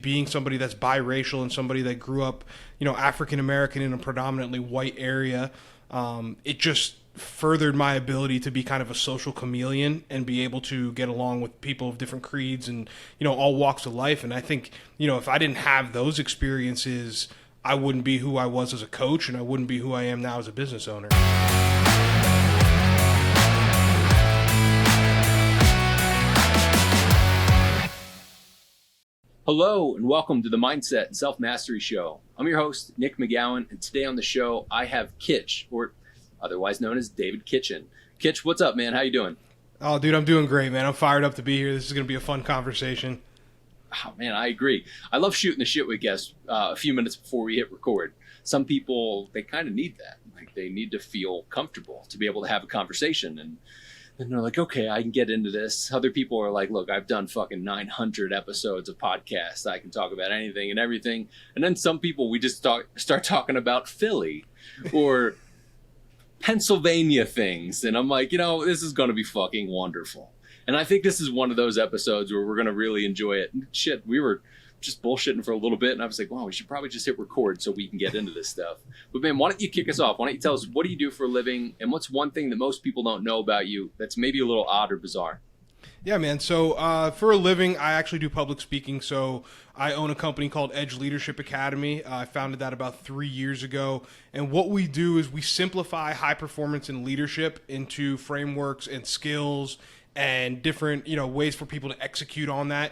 being somebody that's biracial and somebody that grew up, African American in a predominantly white area, it just furthered my ability to be kind of a social chameleon and be able to get along with people of different creeds and, all walks of life. And I think, if I didn't have those experiences, I wouldn't be who I was as a coach, and I wouldn't be who I am now as a business owner. Hello and welcome to the Mindset and Self-Mastery Show. I'm your host, Nick McGowan, and today on the show I have Kitch, or otherwise known as David Kitchen. Kitch, what's up, man? How you doing? Oh, dude, I'm doing great, man. I'm fired up to be here. This is going to be a fun conversation. Oh, man, I agree. I love shooting the shit with guests a few minutes before we hit record. Some people, they kind of need that. Like, they need to feel comfortable to be able to have a conversation, and they're like, okay, I can get into this. Other people are like, look, I've done fucking 900 episodes of podcasts. I can talk about anything and everything. And then some people, we just start talking about Philly or Pennsylvania things. And I'm like, this is going to be fucking wonderful. And I think this is one of those episodes where we're going to really enjoy it. And shit, we were just bullshitting for a little bit, and I was like, wow, we should probably just hit record so we can get into this stuff. But man, why don't you kick us off? Why don't you tell us, what do you do for a living, and what's one thing that most people don't know about you that's maybe a little odd or bizarre? Yeah, man. So for a living, I actually do public speaking. So I own a company called Edge Leadership Academy. I founded that about 3 years ago. And what we do is we simplify high performance and leadership into frameworks and skills and different, ways for people to execute on that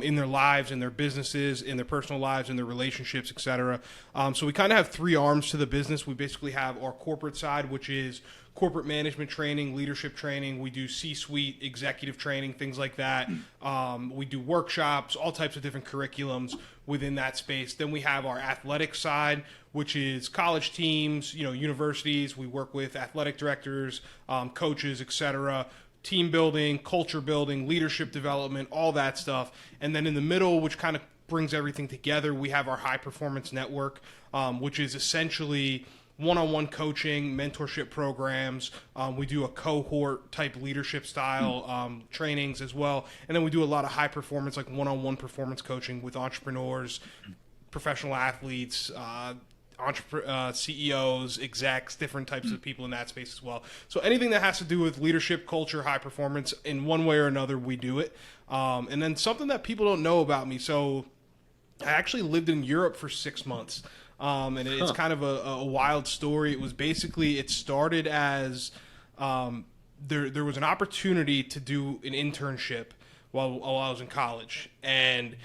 in their lives, in their businesses, in their personal lives, in their relationships, etc. So we kind of have three arms to the business. We basically have our corporate side, which is corporate management training, leadership training. We do C-suite executive training, things like that. We do workshops, all types of different curriculums within that space. Then we have our athletic side, which is college teams, universities. We work with athletic directors, coaches, etc., team building, culture building, leadership development, all that stuff. And then in the middle, which kind of brings everything together, we have our high performance network, which is essentially one-on-one coaching, mentorship programs. We do a cohort type leadership style trainings as well. And then we do a lot of high performance, like one-on-one performance coaching with entrepreneurs, professional athletes, CEOs, execs, different types of people in that space as well. So anything that has to do with leadership, culture, high performance, in one way or another, we do it. And then something that people don't know about me. So I actually lived in Europe for 6 months. And it's kind of a wild story. It was basically, it started as there was an opportunity to do an internship while I was in college. And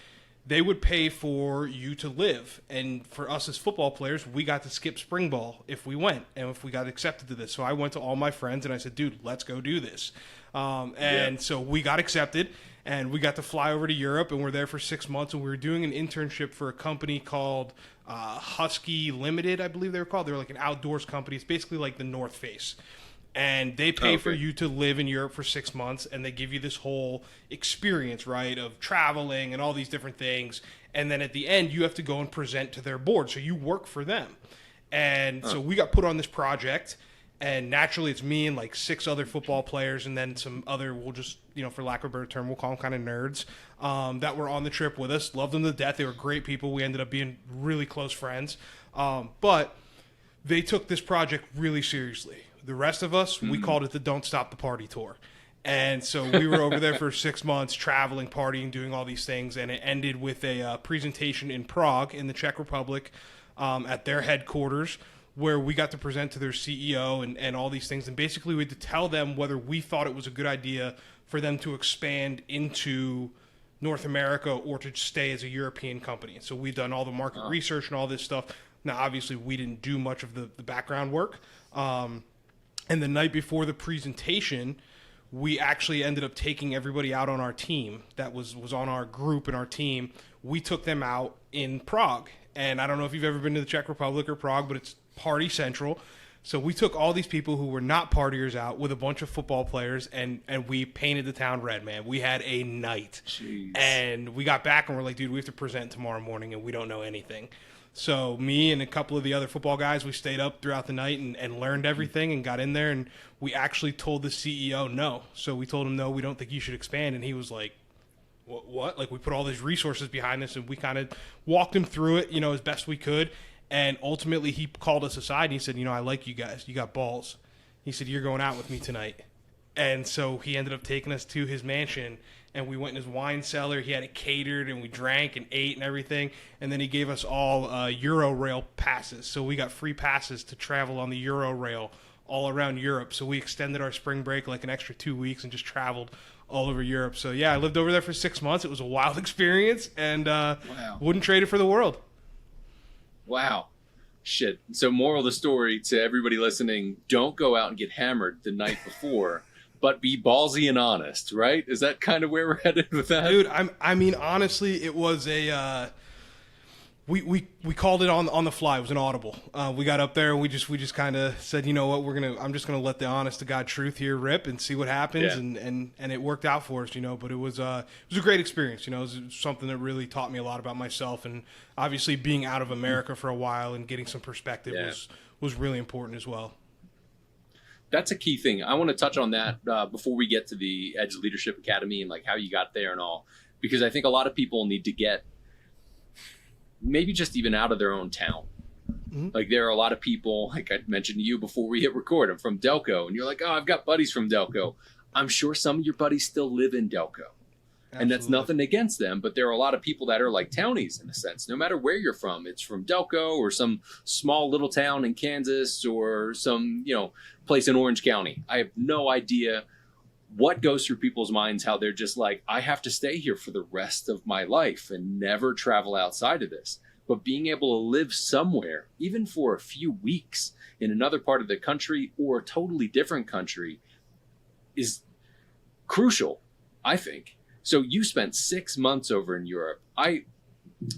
they would pay for you to live. And for us as football players, we got to skip spring ball if we went and if we got accepted to this. So I went to all my friends and I said, dude, let's go do this. So we got accepted and we got to fly over to Europe, and we're there for 6 months. And we were doing an internship for a company called Husky Limited, I believe they were called. They're like an outdoors company. It's basically like the North Face. And they pay for you to live in Europe for 6 months, and they give you this whole experience, right, of traveling and all these different things. And then at the end, you have to go and present to their board. So you work for them. And so we got put on this project, and naturally it's me and like 6 other football players and then some other, we'll just, for lack of a better term, we'll call them kind of nerds, that were on the trip with us. Loved them to death. They were great people. We ended up being really close friends. But they took this project really seriously. The rest of us, we called it the Don't Stop the Party Tour. And so we were over there for 6 months, traveling, partying, doing all these things. And it ended with a presentation in Prague in the Czech Republic at their headquarters, where we got to present to their CEO and all these things. And basically we had to tell them whether we thought it was a good idea for them to expand into North America or to stay as a European company. So we've done all the market research and all this stuff. Now, obviously, we didn't do much of the background work. And the night before the presentation, we actually ended up taking everybody out on our team that was on our group and our team. We took them out in Prague. And I don't know if you've ever been to the Czech Republic or Prague, but it's party central. So we took all these people who were not partiers out with a bunch of football players, and we painted the town red, man. We had a night. Jeez. And we got back and we're like, dude, we have to present tomorrow morning and we don't know anything. So me and a couple of the other football guys, we stayed up throughout the night and learned everything and got in there, and we actually told the CEO no. So we told him, no, we don't think you should expand. And he was like, what? Like, we put all these resources behind this, and we kind of walked him through it, as best we could. And ultimately, he called us aside and he said, I like you guys. You got balls. He said, you're going out with me tonight. And so he ended up taking us to his mansion, and we went in his wine cellar. He had it catered, and we drank and ate and everything. And then he gave us all Eurorail passes. So we got free passes to travel on the Eurorail all around Europe. So we extended our spring break like an extra 2 weeks and just traveled all over Europe. So yeah, I lived over there for 6 months. It was a wild experience, and Wow. wouldn't trade it for the world. Wow. Shit. So moral of the story to everybody listening, don't go out and get hammered the night before, but be ballsy and honest, right? Is that kind of where we're headed with that? Dude, I mean, honestly, it was a we called it on the fly. It was an audible. We got up there and we just kind of said, you know what, I'm just gonna let the honest to God truth here rip and see what happens, Yeah. and it worked out for us, But it was a great experience, It was something that really taught me a lot about myself, and obviously being out of America for a while and getting some perspective was really important as well. That's a key thing. I want to touch on that before we get to the Edge Leadership Academy and like how you got there and all, because I think a lot of people need to get maybe just even out of their own town. Mm-hmm. Like there are a lot of people, like I mentioned to you before we hit record, I'm from Delco, and you're like, oh, I've got buddies from Delco. I'm sure some of your buddies still live in Delco. Absolutely. And that's nothing against them, but there are a lot of people that are like townies in a sense. No matter where you're from, it's from Delco or some small little town in Kansas or some, place in Orange County. I have no idea what goes through people's minds, how they're just like, I have to stay here for the rest of my life and never travel outside of this. But being able to live somewhere, even for a few weeks in another part of the country or a totally different country, is crucial, I think. So you spent 6 months over in Europe. I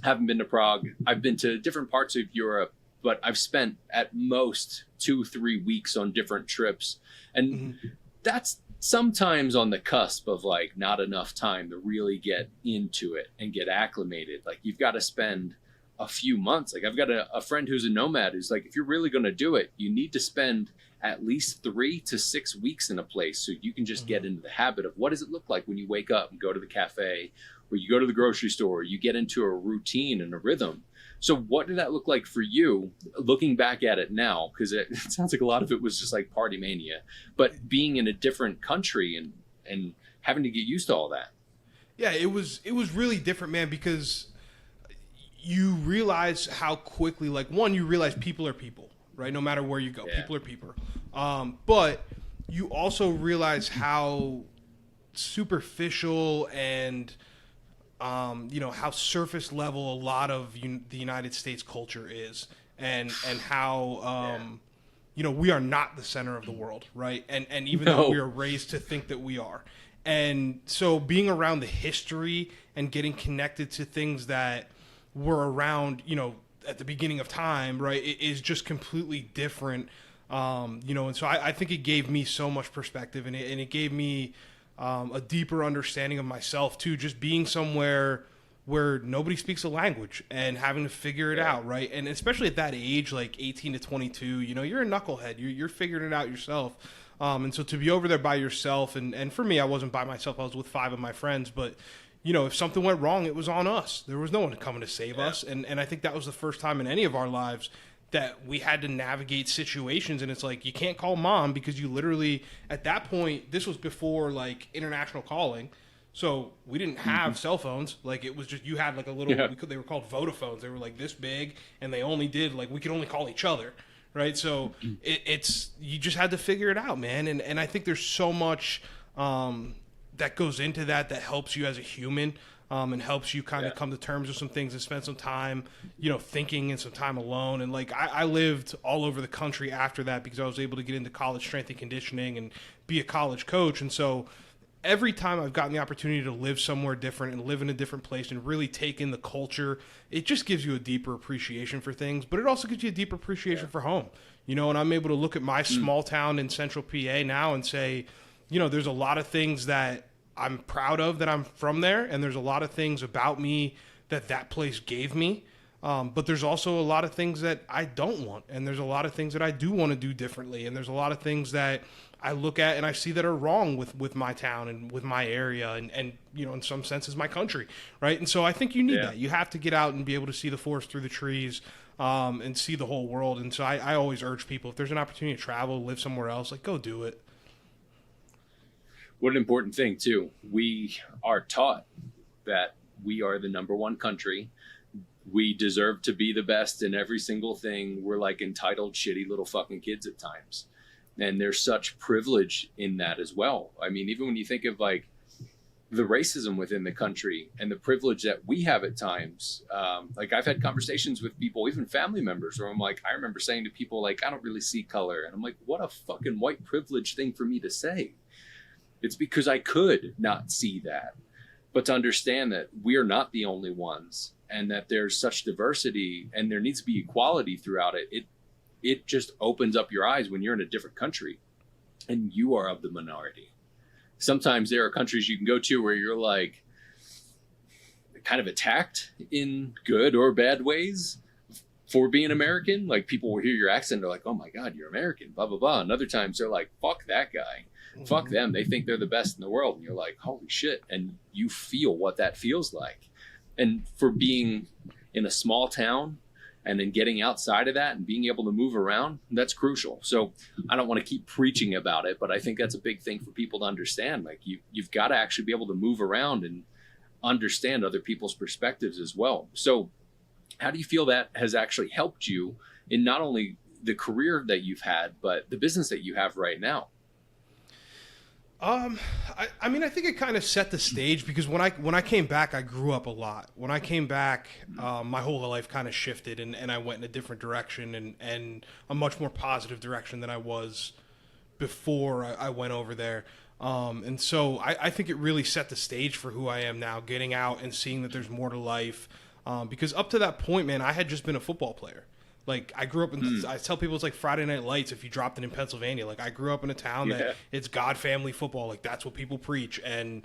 haven't been to Prague. I've been to different parts of Europe, but I've spent at most 2-3 weeks on different trips. And that's sometimes on the cusp of like not enough time to really get into it and get acclimated. Like you've got to spend a few months. Like I've got a friend who's a nomad who's like, if you're really going to do it, you need to spend at least 3 to 6 weeks in a place so you can just get into the habit of what does it look like when you wake up and go to the cafe or you go to the grocery store, you get into a routine and a rhythm. So what did that look like for you looking back at it now? Because it sounds like a lot of it was just like party mania, but being in a different country and having to get used to all that. Yeah, it was really different, man, because you realize how quickly, like, one, you realize people are people, right? No matter where you go, people are people. But you also realize how superficial and how surface level a lot of the United States culture is, and how we are not the center of the world, right? And even though we are raised to think that we are, and so being around the history and getting connected to things that were around, at the beginning of time, right, it is just completely different, and so I think it gave me so much perspective, and it gave me a deeper understanding of myself too, just being somewhere where nobody speaks the language and having to figure it out, right? And especially at that age, like 18 to 22, you're a knucklehead. You're figuring it out yourself. And so to be over there by yourself, and for me, I wasn't by myself. I was with 5 of my friends, but if something went wrong, it was on us. There was no one coming to save us. And I think that was the first time in any of our lives that we had to navigate situations, and it's like, you can't call mom because you literally, at that point, this was before like international calling, so we didn't have cell phones. Like it was just, you had like a little, they were called Vodaphones. They were like this big, and they only did like, we could only call each other, right? So it's you just had to figure it out, man. And I think there's so much that goes into that helps you as a human. And helps you kind of come to terms with some things and spend some time, thinking and some time alone. And like, I lived all over the country after that because I was able to get into college strength and conditioning and be a college coach. And so every time I've gotten the opportunity to live somewhere different and live in a different place and really take in the culture, it just gives you a deeper appreciation for things, but it also gives you a deeper appreciation for home, and I'm able to look at my small town in central PA now and say, there's a lot of things that I'm proud of that I'm from there, and there's a lot of things about me that place gave me But there's also a lot of things that I don't want, and there's a lot of things that I do want to do differently, and there's a lot of things that I look at and I see that are wrong with my town and with my area and in some senses my country, right? And so I think you need that. You have to get out and be able to see the forest through the trees, and see the whole world. And so I always urge people, if there's an opportunity to travel, live somewhere else, like, go do it. What an important thing, too. We are taught that we are the number one country. We deserve to be the best in every single thing. We're like entitled, shitty little fucking kids at times. And there's such privilege in that as well. I mean, even when you think of like the racism within the country and the privilege that we have at times, like I've had conversations with people, even family members, where I'm like, I remember saying to people like, I don't really see color. And I'm like, what a fucking white privilege thing for me to say. It's because I could not see that. But to understand that we are not the only ones and that there's such diversity and there needs to be equality throughout it, it just opens up your eyes when you're in a different country and you are of the minority. Sometimes there are countries you can go to where you're like kind of attacked in good or bad ways for being American. Like people will hear your accent, they're like, oh my God, you're American, blah, blah, blah. And other times they're like, fuck that guy. Fuck them. They think they're the best in the world. And you're like, holy shit. And you feel what that feels like. And for being in a small town and then getting outside of that and being able to move around, that's crucial. So I don't want to keep preaching about it, but I think that's a big thing for people to understand. Like you've got to actually be able to move around and understand other people's perspectives as well. So how do you feel that has actually helped you in not only the career that you've had, but the business that you have right now? I mean, I think it kind of set the stage because when I came back, I grew up a lot. When I came back, my whole life kind of shifted and I went in a different direction and a much more positive direction than I was before I went over there. And so I think it really set the stage for who I am now, getting out and seeing that there's more to life. Because up to that point, man, I had just been a football player. Like, I grew up in, I tell people it's like Friday Night Lights if you dropped it in Pennsylvania. Like, I grew up in a town that it's God family football. Like, that's what people preach. And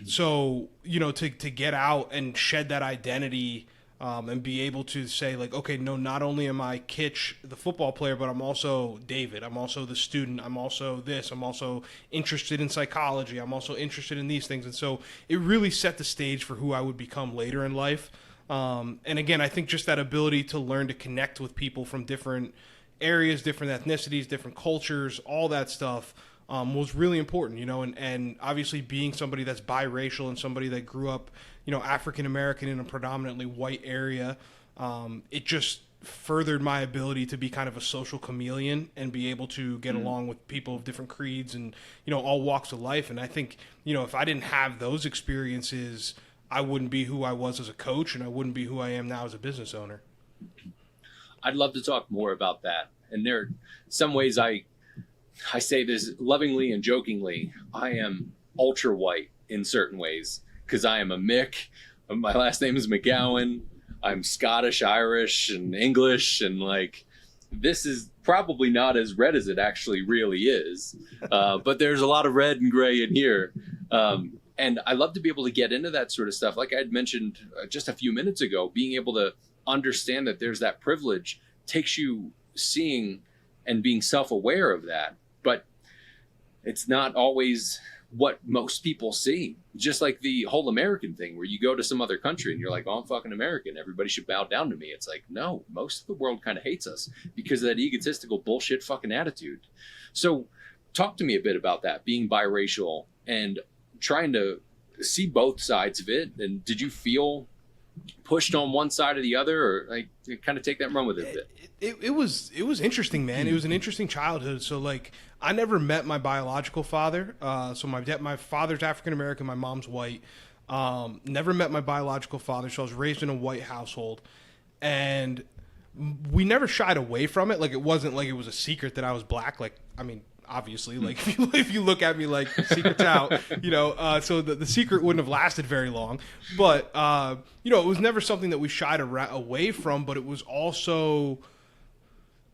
so, to get out and shed that identity and be able to say, like, okay, no, not only am I Kitch, the football player, but I'm also David. I'm also the student. I'm also this. I'm also interested in psychology. I'm also interested in these things. And so it really set the stage for who I would become later in life. And again, I think just that ability to learn to connect with people from different areas, different ethnicities, different cultures, all that stuff was really important, and obviously being somebody that's biracial and somebody that grew up, African-American in a predominantly white area, it just furthered my ability to be kind of a social chameleon and be able to get along with people of different creeds and, all walks of life. And I think, if I didn't have those experiences, I wouldn't be who I was as a coach, and I wouldn't be who I am now as a business owner. I'd love to talk more about that. And there are some ways I say this lovingly and jokingly. I am ultra white in certain ways because I am a Mick. My last name is McGowan. I'm Scottish, Irish, and English. And like, this is probably not as red as it actually really is. But there's a lot of red and gray in here. And I love to be able to get into that sort of stuff. Like I had mentioned just a few minutes ago, being able to understand that there's that privilege takes you seeing and being self-aware of that. But it's not always what most people see. Just like the whole American thing where you go to some other country and you're like, oh, I'm fucking American. Everybody should bow down to me. It's like, no, most of the world kind of hates us because of that egotistical bullshit fucking attitude. So talk to me a bit about that, being biracial and trying to see both sides of it. And did you feel pushed on one side or the other, or like kind of take that and run with it a bit? It was interesting, man. It was an interesting childhood. So like, I never met my biological father. So my father's African American, my mom's white. Never met my biological father. So I was raised in a white household, and we never shied away from it. Like, it wasn't like it was a secret that I was black. Like, I mean, obviously, like if you look at me, like, secret's out, so the secret wouldn't have lasted very long. But it was never something that we shied away from. But it was also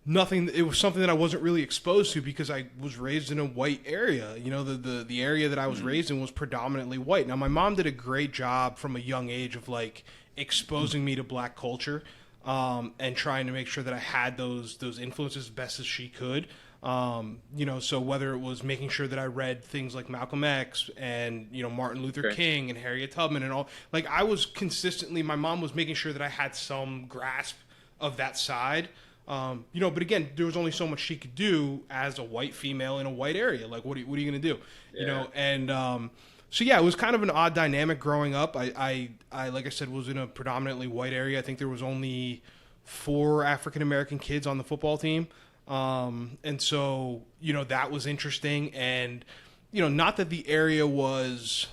nothing. It was something that I wasn't really exposed to because I was raised in a white area. The area that I was raised in was predominantly white. Now, my mom did a great job from a young age of like exposing me to black culture. and trying to make sure that I had those influences as best as she could. So whether it was making sure that I read things like Malcolm X and, Martin Luther King and Harriet Tubman and all, like I was consistently, my mom was making sure that I had some grasp of that side. But again, there was only so much she could do as a white female in a white area. Like, what are you going to do? It was kind of an odd dynamic growing up. I like I said, was in a predominantly white area. I think there was only 4 African-American kids on the football team. That was interesting. And, not that the area was,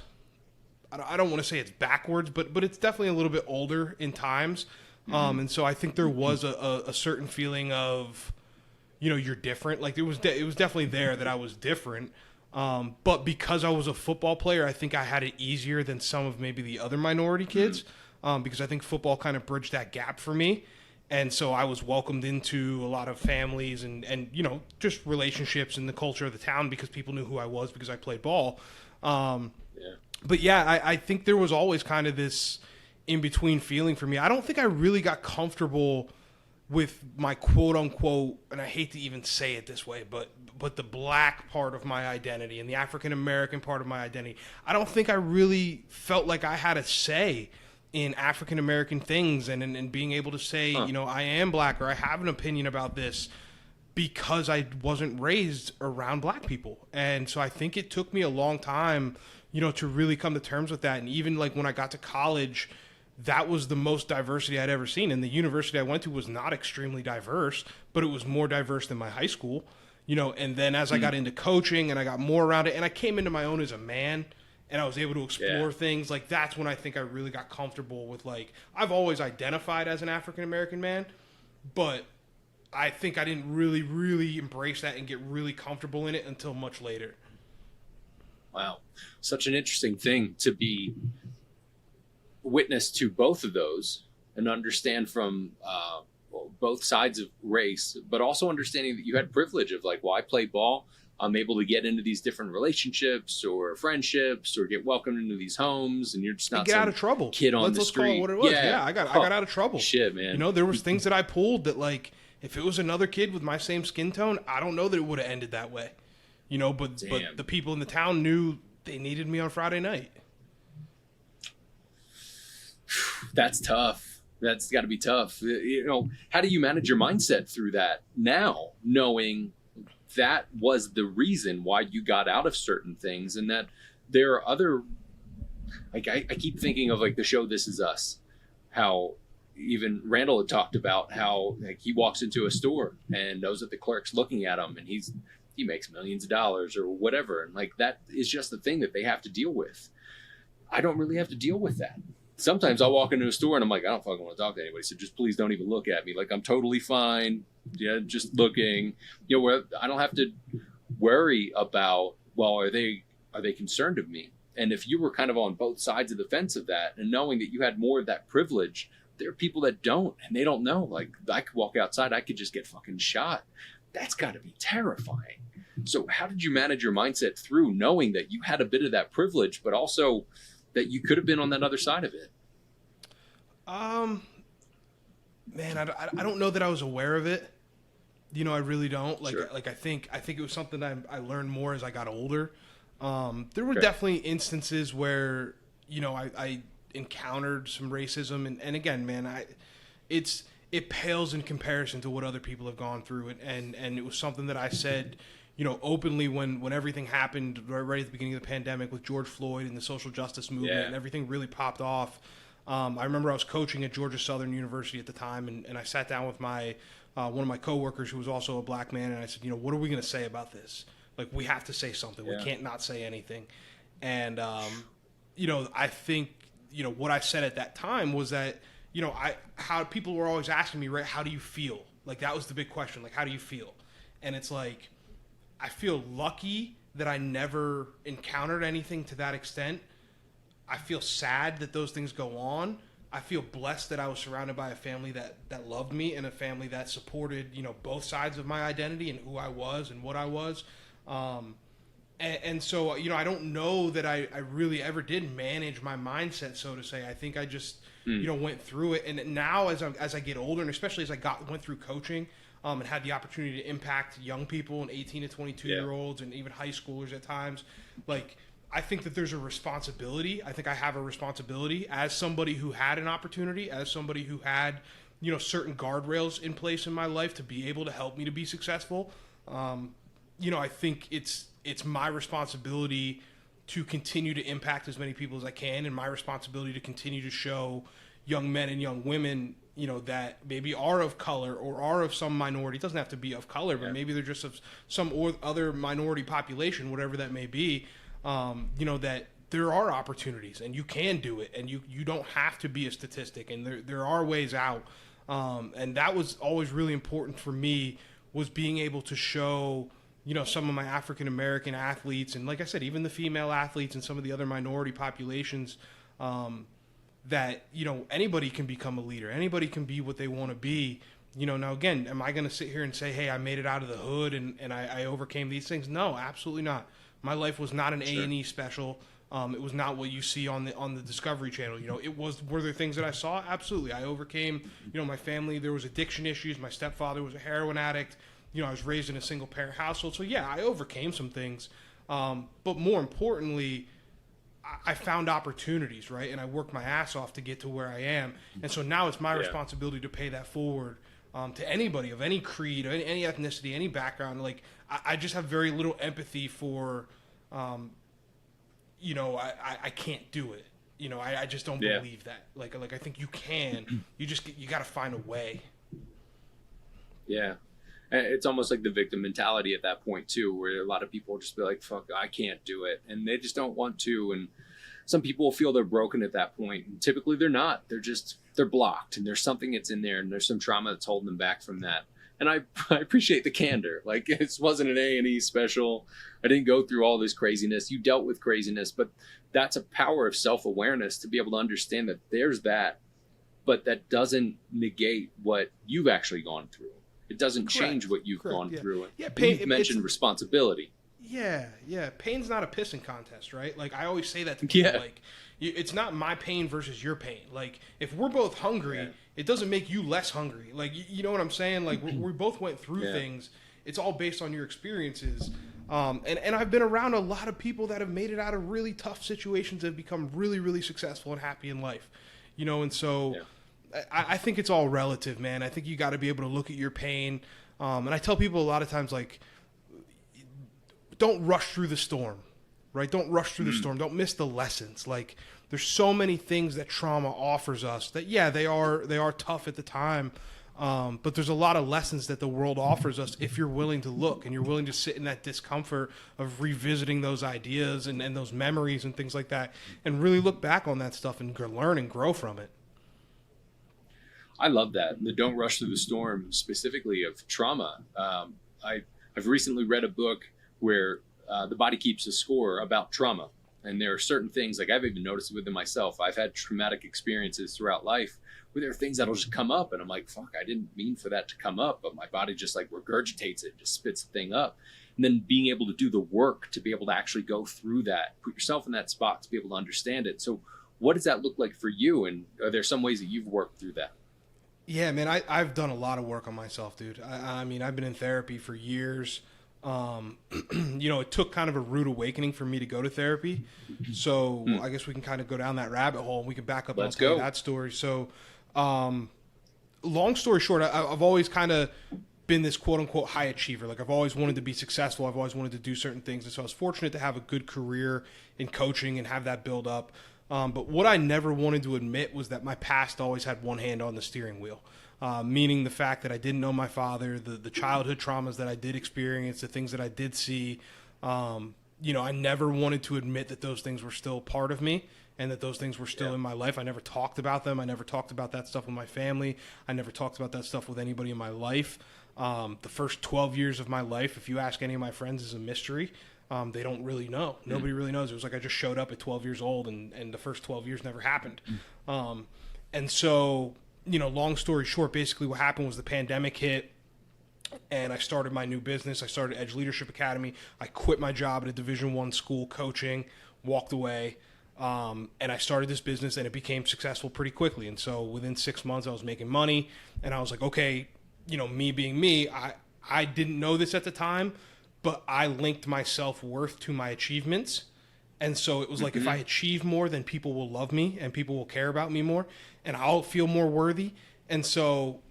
I don't want to say it's backwards, but it's definitely a little bit older in times. And so I think there was a certain feeling of, you're different. Like it was definitely there that I was different. But because I was a football player, I think I had it easier than some of maybe the other minority kids. Because I think football kind of bridged that gap for me. And so I was welcomed into a lot of families and just relationships and the culture of the town because people knew who I was because I played ball. But I think there was always kind of this in-between feeling for me. I don't think I really got comfortable with my quote-unquote, and I hate to even say it this way, but the black part of my identity and the African-American part of my identity. I don't think I really felt like I had a say in African-American things and being able to say, I am black or I have an opinion about this because I wasn't raised around black people. And so I think it took me a long time, to really come to terms with that. And even like when I got to college, that was the most diversity I'd ever seen. And the university I went to was not extremely diverse, but it was more diverse than my high school, and then as I got into coaching and I got more around it and I came into my own as a man, and I was able to explore things, like that's when I think I really got comfortable with, like, I've always identified as an African-American man, but I think I didn't really, really embrace that and get really comfortable in it until much later. Wow. Such an interesting thing to be witness to both of those and understand from both sides of race, but also understanding that you had privilege of like, well, I play ball. I'm able to get into these different relationships or friendships or get welcomed into these homes, and you're just not get out of trouble. Kid on the street. Let's call it what it was. Yeah, I got out of trouble. Shit, man. There was things that I pulled that, like, if it was another kid with my same skin tone, I don't know that it would have ended that way. But the people in the town knew they needed me on Friday night. That's tough. That's got to be tough. How do you manage your mindset through that now, knowing that was the reason why you got out of certain things, and that there are other, like I keep thinking of like the show This Is Us, how even Randall had talked about how like he walks into a store and knows that the clerk's looking at him and he makes millions of dollars or whatever, and like that is just the thing that they have to deal with. I don't really have to deal with that. Sometimes I'll walk into a store and I'm like, I don't fucking want to talk to anybody, so just please don't even look at me. Like, I'm totally fine. Yeah, just looking. Where I don't have to worry about, well, are they concerned of me? And if you were kind of on both sides of the fence of that, and knowing that you had more of that privilege, there are people that don't, and they don't know. Like, I could walk outside, I could just get fucking shot. That's got to be terrifying. So how did you manage your mindset through knowing that you had a bit of that privilege, but also that you could have been on that other side of it? Man, I don't know that I was aware of it. I really don't. Like, Sure. I think it was something I learned more as I got older. There were definitely instances where, I encountered some racism, and again, man, it pales in comparison to what other people have gone through, and it was something that I said, openly when everything happened right at the beginning of the pandemic with George Floyd and the social justice movement, and everything really popped off. I remember I was coaching at Georgia Southern University at the time, and I sat down with my one of my coworkers who was also a black man, and I said, what are we going to say about this? Like, we have to say something. We can't not say anything. And I think what I said at that time was that how people were always asking me, right, how do you feel? Like, that was the big question. Like, how do you feel? And it's like, I feel lucky that I never encountered anything to that extent. I feel sad that those things go on. I feel blessed that I was surrounded by a family that loved me, and a family that supported, both sides of my identity and who I was and what I was. And so, I don't know that I really ever did manage my mindset, so to say. I think I just, went through it. And now as I get older, and especially as went through coaching, and had the opportunity to impact young people and 18 to 22 year olds and even high schoolers at times, like, I think that there's a responsibility. I think I have a responsibility as somebody who had an opportunity, as somebody who had, certain guardrails in place in my life to be able to help me to be successful. I think it's my responsibility to continue to impact as many people as I can, and my responsibility to continue to show young men and young women, that maybe are of color or are of some minority. It doesn't have to be of color, but maybe they're just of some other minority population, whatever that may be, that there are opportunities and you can do it, and you don't have to be a statistic, and there are ways out. And that was always really important for me, was being able to show, some of my African American athletes, and like I said, even the female athletes and some of the other minority populations, that, anybody can become a leader. Anybody can be what they want to be. Now again, am I going to sit here and say, hey, I made it out of the hood and I overcame these things? No, absolutely not. My life was not an A&E special. It was not what you see on the Discovery Channel. Were there things that I saw? Absolutely. I overcame, my family. There was addiction issues. My stepfather was a heroin addict. I was raised in a single parent household. So yeah, I overcame some things. But more importantly, I found opportunities, right? And I worked my ass off to get to where I am. And so now it's my responsibility to pay that forward to anybody of any creed, any ethnicity, any background. Like, I just have very little empathy for, I can't do it. I just don't believe that. Like I think you can. You got to find a way. Yeah. It's almost like the victim mentality at that point too, where a lot of people just be like, fuck, I can't do it. And they just don't want to. And some people feel they're broken at that point. And typically they're not. They're blocked, and there's something that's in there, and there's some trauma that's holding them back from that. And I appreciate the candor. Like, it wasn't an A&E special. I didn't go through all this craziness. You dealt with craziness, but that's a power of self-awareness to be able to understand that there's that, but that doesn't negate what you've actually gone through. It doesn't change what you've gone through. Yeah, pain, you've mentioned responsibility. Yeah. Pain's not a pissing contest, right? Like, I always say that to people. Like, it's not my pain versus your pain. Like, if we're both hungry, it doesn't make you less hungry. Like, you know what I'm saying? Like, we both went through things. It's all based on your experiences. And I've been around a lot of people that have made it out of really tough situations and have become really, really successful and happy in life. And so I think it's all relative, man. I think you got to be able to look at your pain. And I tell people a lot of times, like, don't rush through the storm, right? Don't rush through the storm. Don't miss the lessons. Like, there's so many things that trauma offers us that, they are tough at the time. But there's a lot of lessons that the world offers us if you're willing to look and you're willing to sit in that discomfort of revisiting those ideas and those memories and things like that, and really look back on that stuff and learn and grow from it. I love that. The don't rush through the storm, specifically of trauma. I've recently read a book where the body keeps a score about trauma. And there are certain things, like I've even noticed it within myself. I've had traumatic experiences throughout life where there are things that'll just come up. And I'm like, fuck, I didn't mean for that to come up. But my body just like regurgitates it, just spits the thing up. And then being able to do the work to be able to actually go through that, put yourself in that spot to be able to understand it. So what does that look like for you? And are there some ways that you've worked through that? Yeah, man, I've done a lot of work on myself, dude. I mean, I've been in therapy for years. It took kind of a rude awakening for me to go to therapy. So I guess we can kind of go down that rabbit hole and we can back up and tell you that story. So long story short, I've always kind of been this quote unquote high achiever. Like, I've always wanted to be successful. I've always wanted to do certain things. And so I was fortunate to have a good career in coaching and have that build up. But what I never wanted to admit was that my past always had one hand on the steering wheel. Meaning the fact that I didn't know my father, the childhood traumas that I did experience, the things that I did see. I never wanted to admit that those things were still part of me and that those things were still in my life. I never talked about them. I never talked about that stuff with my family. I never talked about that stuff with anybody in my life. The first 12 years of my life, if you ask any of my friends, is a mystery. They don't really know. Nobody really knows. It was like I just showed up at 12 years old and the first 12 years never happened. And so, long story short, basically what happened was the pandemic hit. and I started my new business. I started Edge Leadership Academy. I quit my job at a Division I school coaching, walked away, and I started this business, and it became successful pretty quickly. And so within 6 months, I was making money, and I was like, okay, me being me, I didn't know this at the time, but I linked my self-worth to my achievements. And so it was like, if I achieve more, then people will love me and people will care about me more and I'll feel more worthy. And so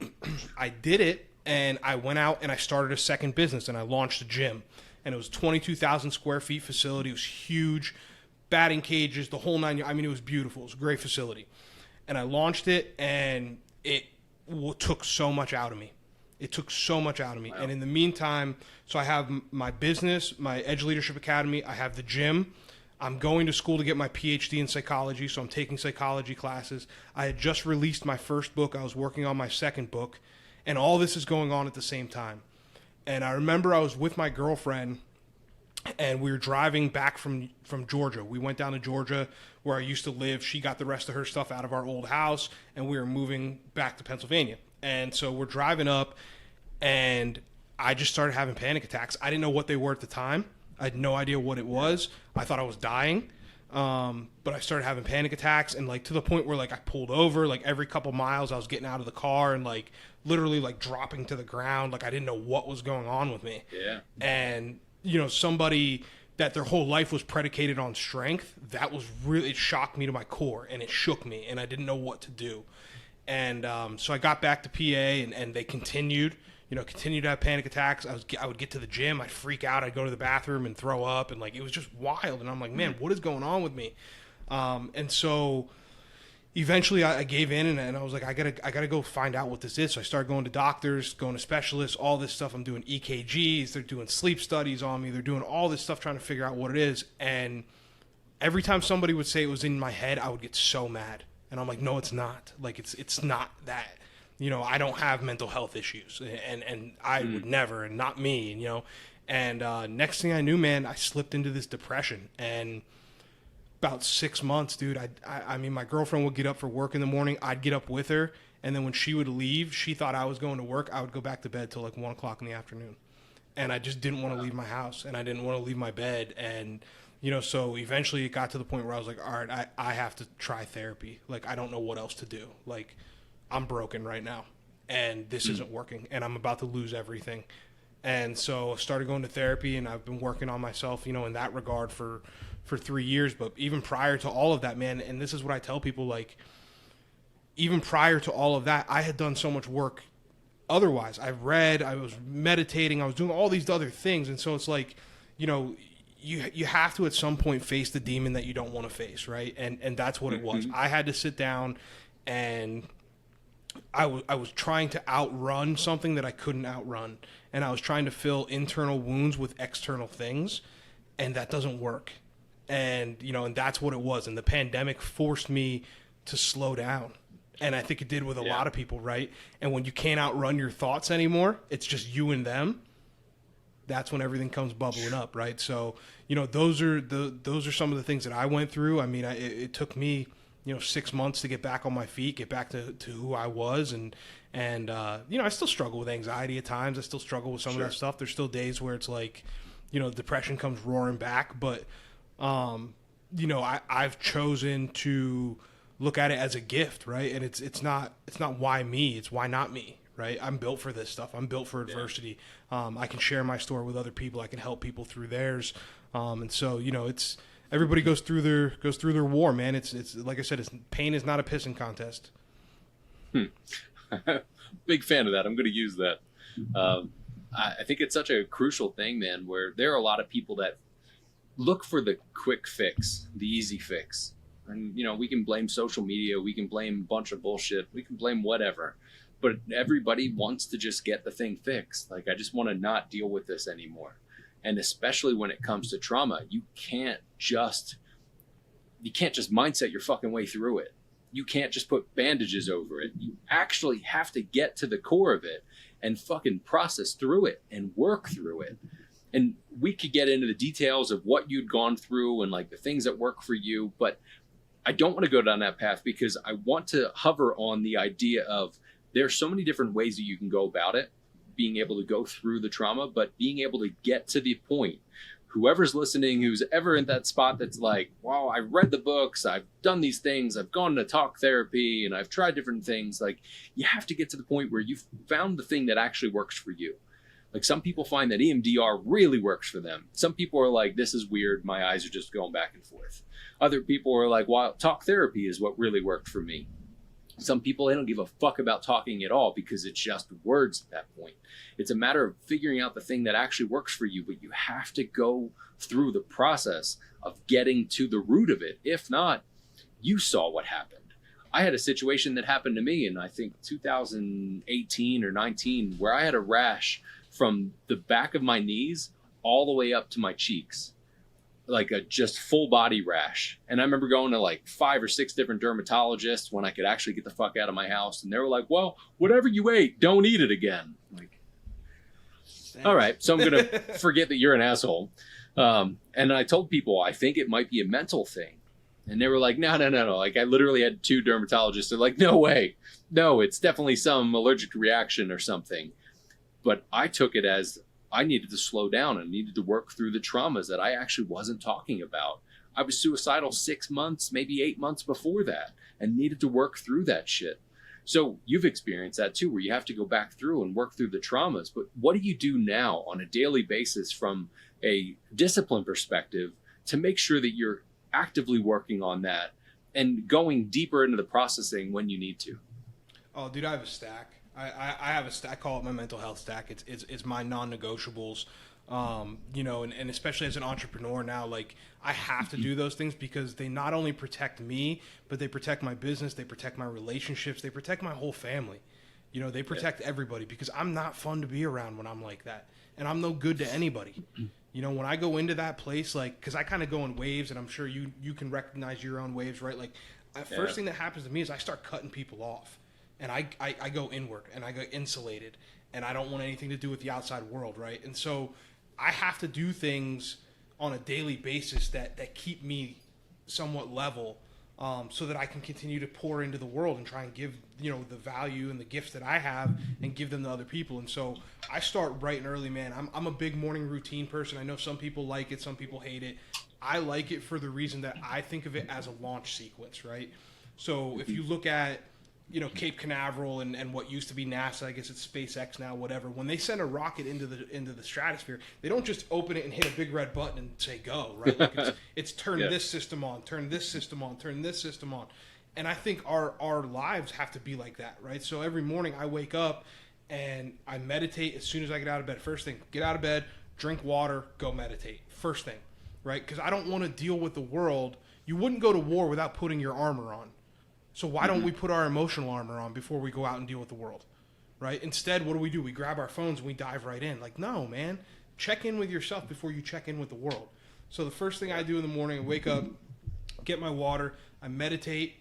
I did it, and I went out and I started a second business, and I launched a gym, and it was 22,000 square feet facility. It was huge, batting cages, the whole nine. I mean, it was beautiful. It was a great facility. And I launched it, and it took so much out of me. It took so much out of me. Wow. And in the meantime, so I have my business, my Edge Leadership Academy. I have the gym. I'm going to school to get my PhD in psychology, so I'm taking psychology classes. I had just released my first book. I was working on my second book, and all this is going on at the same time. And I remember I was with my girlfriend, and we were driving back from Georgia. We went down to Georgia where I used to live. She got the rest of her stuff out of our old house, and we were moving back to Pennsylvania. And so we're driving up, and I just started having panic attacks. I didn't know what they were at the time. I had no idea what it was. I thought I was dying. But I started having panic attacks, and like to the point where like I pulled over, like every couple miles I was getting out of the car and like literally like dropping to the ground. Like I didn't know what was going on with me. Yeah. And somebody that their whole life was predicated on strength, that was really, it shocked me to my core, and it shook me, and I didn't know what to do. And so I got back to PA, and they continued to have panic attacks. I would get to the gym, I'd freak out, I'd go to the bathroom and throw up, and like it was just wild. And I'm like, man, what is going on with me? And so eventually I gave in, and I was like, I gotta go find out what this is. So I started going to doctors, going to specialists, all this stuff. I'm doing EKGs, they're doing sleep studies on me, they're doing all this stuff trying to figure out what it is. And every time somebody would say it was in my head, I would get so mad. And I'm like, no, it's not. Like it's not that. I don't have mental health issues, and I would never, and not me, And next thing I knew, man, I slipped into this depression. And about 6 months, dude, I mean, my girlfriend would get up for work in the morning. I'd get up with her. And then when she would leave, she thought I was going to work. I would go back to bed till like 1 o'clock in the afternoon. And I just didn't want to leave my house, and I didn't want to leave my bed. And, so eventually it got to the point where I was like, all right, I have to try therapy. Like, I don't know what else to do. Like, I'm broken right now, and this isn't working, and I'm about to lose everything. And so I started going to therapy, and I've been working on myself, in that regard for 3 years. But even prior to all of that, man, and this is what I tell people, like, even prior to all of that, I had done so much work otherwise. I read, I was meditating, I was doing all these other things. And so it's like, you have to at some point face the demon that you don't want to face, right? And that's what it was. I had to sit down, and I was trying to outrun something that I couldn't outrun, and I was trying to fill internal wounds with external things, and that doesn't work. And and that's what it was. And the pandemic forced me to slow down, and I think it did with a lot of people, right? And when you can't outrun your thoughts anymore, it's just you and them. That's when everything comes bubbling up, right? So those are some of the things that I went through. I mean, it took me 6 months to get back on my feet, get back to who I was. And I still struggle with anxiety at times. I still struggle with some of that stuff. There's still days where it's like, depression comes roaring back. But, I've chosen to look at it as a gift, right? And it's not why me, it's why not me, right? I'm built for this stuff. I'm built for adversity. I can share my story with other people. I can help people through theirs. And so, it's, everybody goes through their war, man. It's like I said, pain is not a pissing contest. Big fan of that. I'm going to use that. I think it's such a crucial thing, man, where there are a lot of people that look for the quick fix, the easy fix. And, we can blame social media. We can blame a bunch of bullshit. We can blame whatever. But everybody wants to just get the thing fixed. Like, I just want to not deal with this anymore. And especially when it comes to trauma, you can't just mindset your fucking way through it. You can't just put bandages over it. You actually have to get to the core of it and fucking process through it and work through it. And we could get into the details of what you'd gone through and like the things that work for you, but I don't want to go down that path because I want to hover on the idea of there's so many different ways that you can go about it. being able to go through the trauma, but being able to get to the point. Whoever's listening, who's ever in that spot that's like, wow, I read the books, I've done these things, I've gone to talk therapy, and I've tried different things. Like, you have to get to the point where you've found the thing that actually works for you. Like, some people find that EMDR really works for them. Some people are like, this is weird, my eyes are just going back and forth. Other people are like, well, talk therapy is what really worked for me. Some people, they don't give a fuck about talking at all because it's just words at that point. It's a matter of figuring out the thing that actually works for you, but you have to go through the process of getting to the root of it. If not, you saw what happened. I had a situation that happened to me in, I think, 2018 or 19, where I had a rash from the back of my knees all the way up to my cheeks. Like a just full body rash. And I remember going to like 5 or 6 different dermatologists when I could actually get the fuck out of my house. And they were like, well, whatever you ate, don't eat it again. Like, thanks. All right, so I'm going to forget that you're an asshole. And I told people, I think it might be a mental thing. And they were like, no. Like, I literally had 2 dermatologists. They're like, no way. No, it's definitely some allergic reaction or something. But I took it as I needed to slow down and needed to work through the traumas that I actually wasn't talking about. I was suicidal 6 months, maybe 8 months before that, and needed to work through that shit. So you've experienced that too, where you have to go back through and work through the traumas. But what do you do now on a daily basis from a discipline perspective to make sure that you're actively working on that and going deeper into the processing when you need to? Oh, dude, I have a stack. I have a stack. I call it my mental health stack. It's my non-negotiables. And especially as an entrepreneur now, like, I have to do those things because they not only protect me, but they protect my business, they protect my relationships, they protect my whole family. They protect everybody, because I'm not fun to be around when I'm like that, and I'm no good to anybody. When I go into that place, like, because I kind of go in waves, and I'm sure you can recognize your own waves, right? Like, first thing that happens to me is I start cutting people off. And I go inward, and I go insulated, and I don't want anything to do with the outside world, right? And so I have to do things on a daily basis that keep me somewhat level, so that I can continue to pour into the world and try and give, the value and the gifts that I have and give them to other people. And so I start bright and early, man. I'm a big morning routine person. I know some people like it, some people hate it. I like it for the reason that I think of it as a launch sequence, right? So if you look at Cape Canaveral and what used to be NASA, I guess it's SpaceX now, whatever. When they send a rocket into the stratosphere, they don't just open it and hit a big red button and say go, right? Like, it's turn this system on, turn this system on, turn this system on. And I think our lives have to be like that, right? So every morning I wake up and I meditate as soon as I get out of bed. First thing, get out of bed, drink water, go meditate. First thing, right? Because I don't want to deal with the world. You wouldn't go to war without putting your armor on. So why don't we put our emotional armor on before we go out and deal with the world, right? Instead, what do? We grab our phones and we dive right in. Like, no, man. Check in with yourself before you check in with the world. So the first thing I do in the morning, I wake up, get my water, I meditate,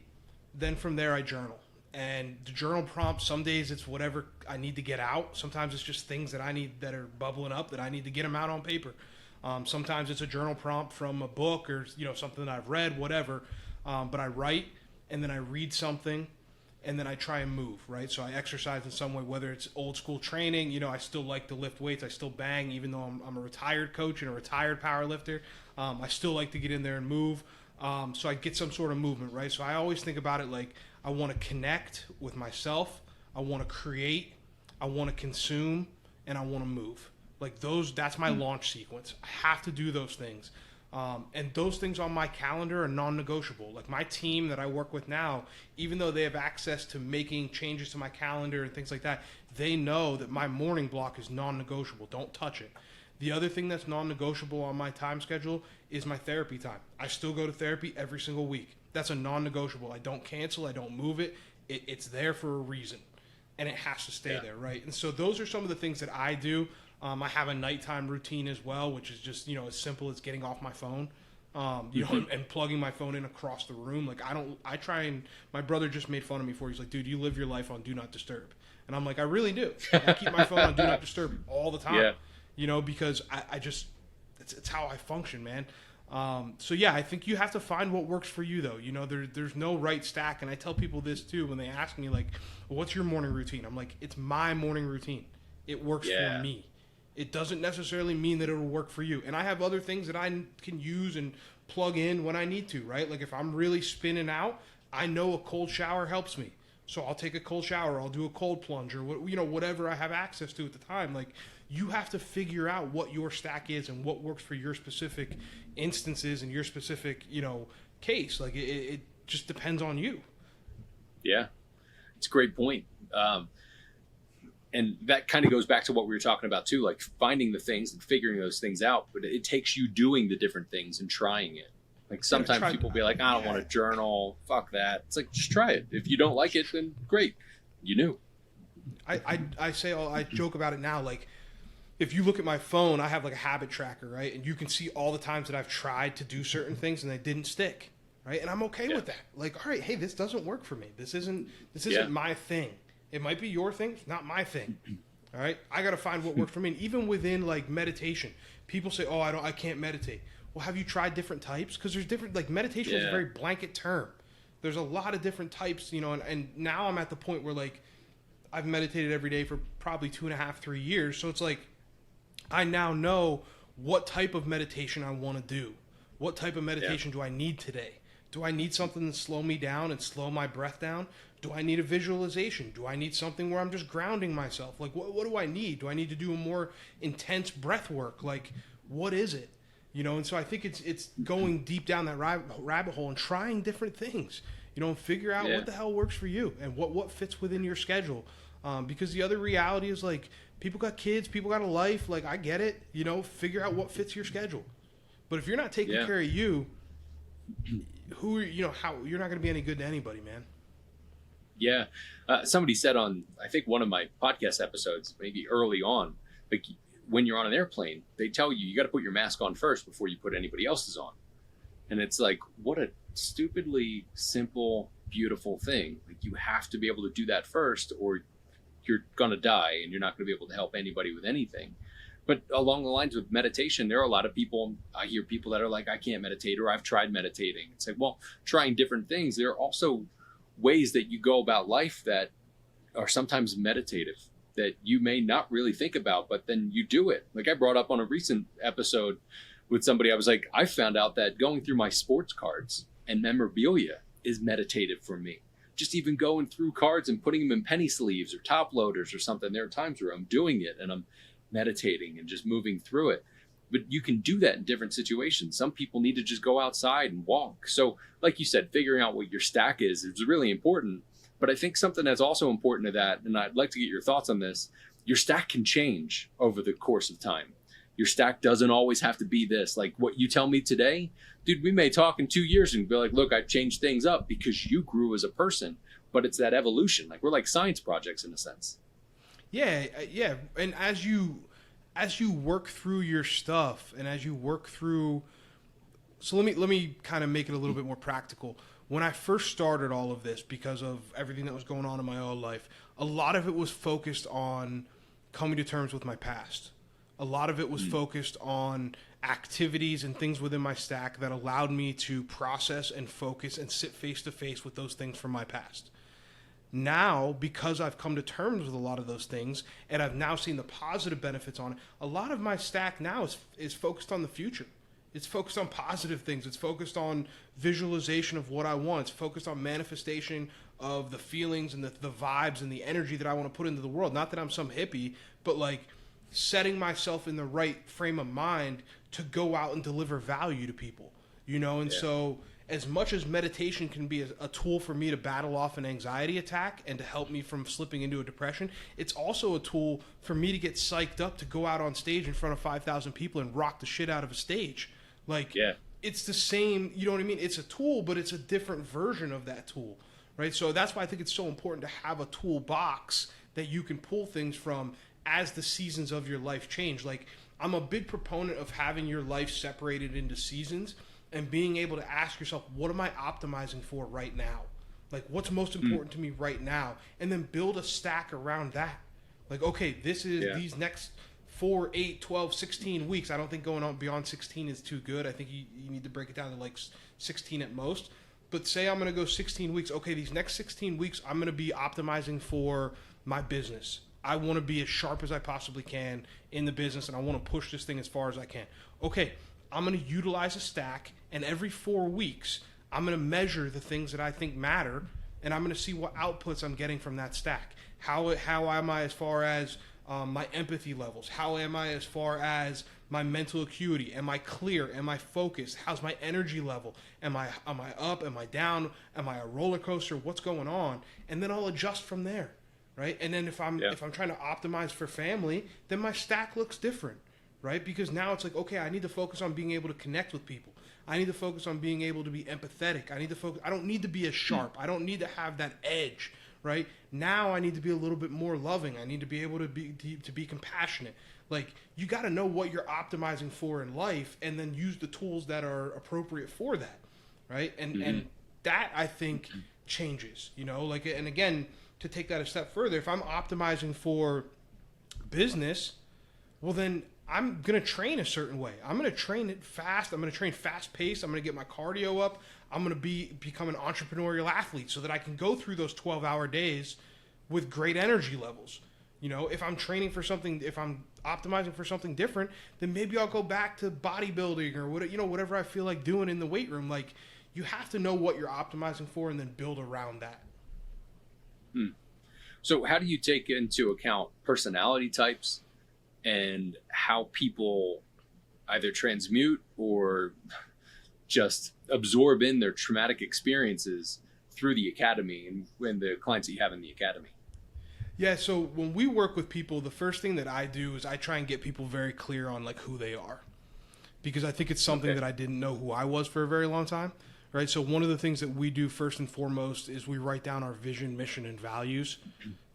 then from there I journal. And the journal prompt, some days it's whatever I need to get out. Sometimes it's just things that I need that are bubbling up that I need to get them out on paper. Sometimes it's a journal prompt from a book or something that I've read, whatever. But I write. And then I read something, and then I try and move, right? So I exercise in some way, whether it's old school training. I still like to lift weights. I still bang, even though I'm a retired coach and a retired power lifter. I still like to get in there and move. So I get some sort of movement, right? So I always think about it like I want to connect with myself. I want to create. I want to consume, and I want to move. Like that's my launch sequence. I have to do those things. And those things on my calendar are non-negotiable. Like my team that I work with now, even though they have access to making changes to my calendar and things like that, they know that my morning block is non-negotiable. Don't touch it. The other thing that's non-negotiable on my time schedule is my therapy time. I still go to therapy every single week. That's a non-negotiable. I don't cancel. I don't move it. It's there for a reason, and it has to stay there, right? And so those are some of the things that I do. I have a nighttime routine as well, which is just, as simple as getting off my phone, and plugging my phone in across the room. Like my brother just made fun of me for it. He's like, dude, you live your life on do not disturb. And I'm like, I really do. I keep my phone on do not disturb all the time, because I just, it's how I function, man. I think you have to find what works for you though. There's no right stack. And I tell people this too, when they ask me like, well, what's your morning routine? I'm like, it's my morning routine. It works Yeah. for me. It doesn't necessarily mean that it'll work for you. And I have other things that I can use and plug in when I need to, right? Like if I'm really spinning out, I know a cold shower helps me. So I'll take a cold shower, I'll do a cold plunge, or whatever I have access to at the time. Like you have to figure out what your stack is and what works for your specific instances and your specific, case. Like it just depends on you. Yeah, it's a great point. And that kind of goes back to what we were talking about too, like finding the things and figuring those things out. But it takes you doing the different things and trying it. Like sometimes people be like, I don't want to journal. Fuck that. It's like, just try it. If you don't like it, then great. You knew. I joke about it now. Like if you look at my phone, I have like a habit tracker, right? And you can see all the times that I've tried to do certain things and they didn't stick, right? And I'm okay with that. Like, all right, hey, this doesn't work for me. This isn't my thing. It might be your thing, it's not my thing. All right, I got to find what works for me. And even within like meditation, people say, "Oh, I can't meditate." Well, have you tried different types? Because there's different. Like meditation is a very blanket term. There's a lot of different types, And now I'm at the point where like I've meditated every day for probably 2.5, 3 years. So it's like I now know what type of meditation I want to do. What type of meditation do I need today? Do I need something to slow me down and slow my breath down? Do I need a visualization? Do I need something where I'm just grounding myself? Like, what do I need? Do I need to do a more intense breath work? Like, what is it? And so I think it's going deep down that rabbit hole and trying different things. Figure out what the hell works for you and what fits within your schedule. Because the other reality is, like, people got kids, people got a life. Like, I get it. Figure out what fits your schedule. But if you're not taking care of you, how you're not going to be any good to anybody, man. Yeah. Somebody said on, I think one of my podcast episodes, maybe early on, like when you're on an airplane, they tell you got to put your mask on first before you put anybody else's on. And it's like, what a stupidly simple, beautiful thing. Like you have to be able to do that first or you're going to die and you're not going to be able to help anybody with anything. But along the lines of meditation, there are a lot of people, I hear people that are like, I can't meditate or I've tried meditating. It's like, well, trying different things. There are also ways that you go about life that are sometimes meditative that you may not really think about, but then you do it. Like I brought up on a recent episode with somebody, I was like, I found out that going through my sports cards and memorabilia is meditative for me. Just even going through cards and putting them in penny sleeves or top loaders or something. There are times where I'm doing it and I'm meditating and just moving through it. But you can do that in different situations. Some people need to just go outside and walk. So like you said, figuring out what your stack is really important. But I think something that's also important to that, and I'd like to get your thoughts on this, your stack can change over the course of time. Your stack doesn't always have to be this. Like what you tell me today, dude, we may talk in 2 years and be like, look, I've changed things up because you grew as a person. But it's that evolution. Like we're like science projects in a sense. Yeah. And as you work through your stuff and as you work through, so let me kind of make it a little bit more practical. When I first started all of this, because of everything that was going on in my own life, a lot of it was focused on coming to terms with my past. A lot of it was focused on activities and things within my stack that allowed me to process and focus and sit face to face with those things from my past. Now, because I've come to terms with a lot of those things and I've now seen the positive benefits on it, a lot of my stack now is focused on the future. It's focused on positive things. It's focused on visualization of what I want. It's focused on manifestation of the feelings and the vibes and the energy that I want to put into the world. Not that I'm some hippie, but like setting myself in the right frame of mind to go out and deliver value to people, So as much as meditation can be a tool for me to battle off an anxiety attack and to help me from slipping into a depression, it's also a tool for me to get psyched up to go out on stage in front of 5,000 people and rock the shit out of a stage. Like, it's the same, you know what I mean? It's a tool, but it's a different version of that tool, right? So that's why I think it's so important to have a toolbox that you can pull things from as the seasons of your life change. Like, I'm a big proponent of having your life separated into seasons and being able to ask yourself, what am I optimizing for right now? Like, what's most important to me right now? And then build a stack around that. Like, okay, this is these next 4, 8, 12, 16 weeks. I don't think going on beyond 16 is too good. I think you need to break it down to like 16 at most. But say I'm going to go 16 weeks. Okay, these next 16 weeks, I'm going to be optimizing for my business. I want to be as sharp as I possibly can in the business, and I want to push this thing as far as I can. Okay, I'm going to utilize a stack, and every 4 weeks, I'm going to measure the things that I think matter, and I'm going to see what outputs I'm getting from that stack. How am I as far as my empathy levels? How am I as far as my mental acuity? Am I clear? Am I focused? How's my energy level? Am I up? Am I down? Am I a roller coaster? What's going on? And then I'll adjust from there, right? And then if I'm trying to optimize for family, then my stack looks different, right? Because now it's like, okay, I need to focus on being able to connect with people. I need to focus on being able to be empathetic. I don't need to be as sharp. I don't need to have that edge, right? Now I need to be a little bit more loving. I need to be able to be compassionate. Like, you got to know what you're optimizing for in life, and then use the tools that are appropriate for that, right? And that, I think, changes, you know, like, and again, to take that a step further, if I'm optimizing for business, well, then I'm going to train a certain way. I'm going to train it fast. I'm going to train fast paced. I'm going to get my cardio up. I'm going to become an entrepreneurial athlete so that I can go through those 12-hour days with great energy levels. You know, if I'm training for something, if I'm optimizing for something different, then maybe I'll go back to bodybuilding or whatever I feel like doing in the weight room. Like, you have to know what you're optimizing for and then build around that. So how do you take into account personality types and how people either transmute or just absorb in their traumatic experiences through the academy and the clients that you have in the academy? Yeah, so when we work with people, the first thing that I do is I try and get people very clear on like who they are, because I think it's something that I didn't know who I was for a very long time, right? So one of the things that we do first and foremost is we write down our vision, mission, and values,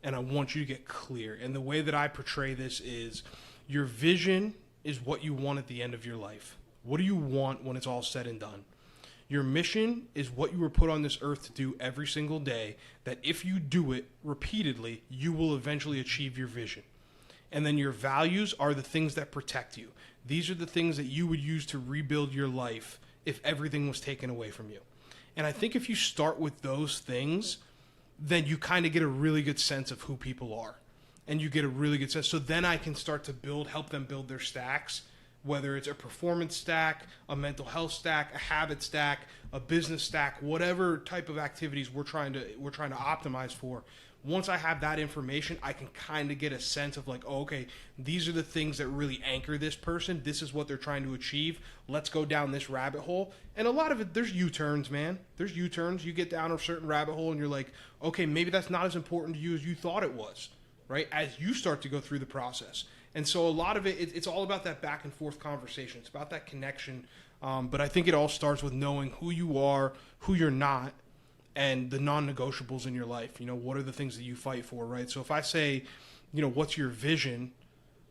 and I want you to get clear. And the way that I portray this is your vision is what you want at the end of your life. What do you want when it's all said and done? Your mission is what you were put on this earth to do every single day, that if you do it repeatedly, you will eventually achieve your vision. And then your values are the things that protect you. These are the things that you would use to rebuild your life if everything was taken away from you. And I think if you start with those things, then you kind of get a really good sense of who people are. And you get a really good sense. So then I can start to help them build their stacks, whether it's a performance stack, a mental health stack, a habit stack, a business stack, whatever type of activities we're trying to optimize for. Once I have that information, I can kind of get a sense of like, oh, okay, these are the things that really anchor this person. This is what they're trying to achieve. Let's go down this rabbit hole. And a lot of it, there's U-turns, man. There's U-turns. You get down a certain rabbit hole and you're like, okay, maybe that's not as important to you as you thought it was, right? As you start to go through the process. And so a lot of it's all about that back and forth conversation. It's about that connection. But I think it all starts with knowing who you are, who you're not, and the non-negotiables in your life. You know, what are the things that you fight for, right? So if I say, you know, what's your vision,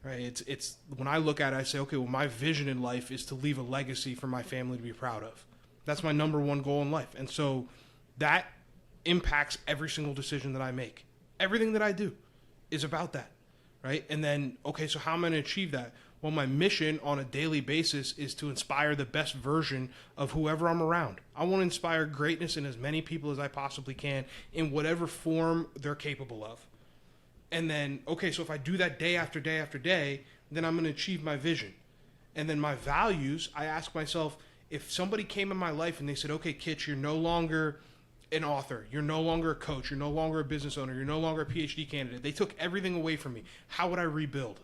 right? It's when I look at it, I say, okay, well, my vision in life is to leave a legacy for my family to be proud of. That's my number one goal in life. And so that impacts every single decision that I make. Everything that I do is about that. Right? And then, okay, so how am I going to achieve that? Well, my mission on a daily basis is to inspire the best version of whoever I'm around. I want to inspire greatness in as many people as I possibly can in whatever form they're capable of. And then, okay, so if I do that day after day after day, then I'm going to achieve my vision. And then my values, I ask myself, if somebody came in my life and they said, okay, Kitch, you're no longer an author, you're no longer a coach, you're no longer a business owner, you're no longer a PhD candidate, they took everything away from me, how would I rebuild?